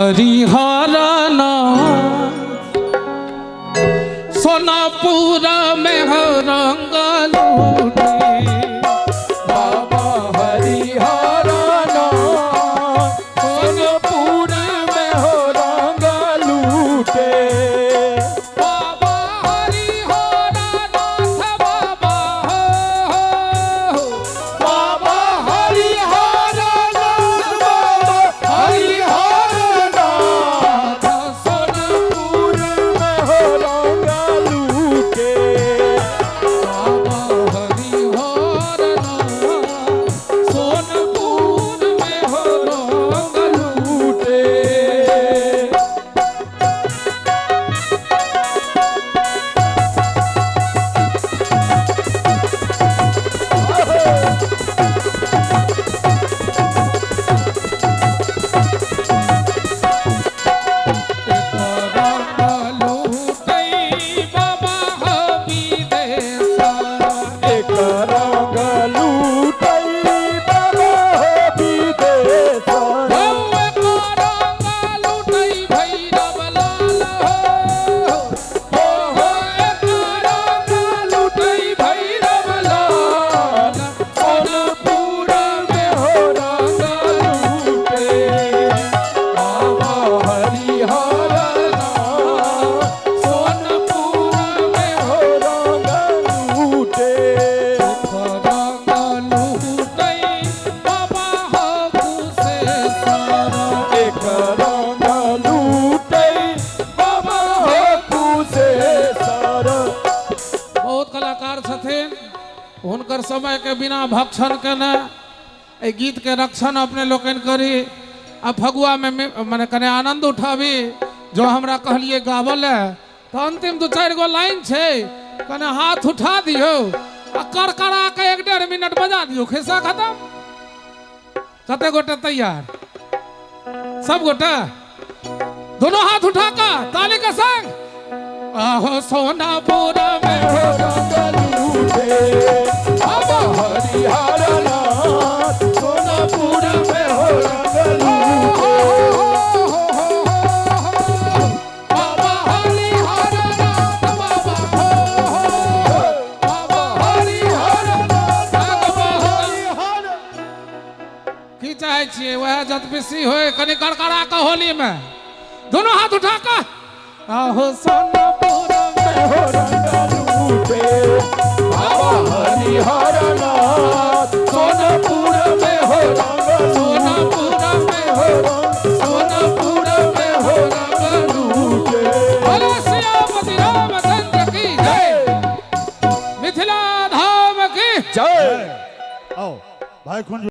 हरिहरना सोनापुर में हो रंग लूटे बाबा हरिहरना सोनपुर में हो रंग लूटे बाबा हरिहरना बाबा हो बाबा हरिहरना बाबा हरिहरना सोनपुर में हो रंग लूटे बाबा हरिहरना सोनपुर में हो रंग लूटे एक रंग लूटई बाबा हो विदेशर सोनपुर में हो रंग लूटे बाबा हरिहरना सोनपुर में हो रंग लूटे एक रंग लूटई बाबा हो कुशेश्वर बहुत कलाकार छथिन हुनकर समय के बिना भक्षण के न ए गीत के रक्षण अपने लोकन करी आ फगुआ में माने कने आनंद उठाबी जो हमरा कहलिए गावल तो अंतिम दो चार गो लाइन छे कने हाथ उठा दियो आ करकरा के 1.5 मिनट बजा दियो खिस्सा खत्म कते गोटे तैयार सब गोटे दोनों हाथ उठा का ताली के संग आहो सोनापुर में हो रंग लूटे बाबा हरिहरना सोनपुर में हो रंग लूटे बाबा हरिहरना बाबा बाबा हरिहरना बाबा हरिहरना की चाहे छिए वह जत बेसी होए कनी करकरा के होली में दोनों हाथ उठा का आहो सोनापुर में हो रंग लूटे बाबा हरिहरना सोनपुर में हो रंग सोनापुर में हो सोनापुर में हो रंग लूटे बोले श्यामति रामचंद्र की जय मिथिला धाम की जय आओ भाई खुंज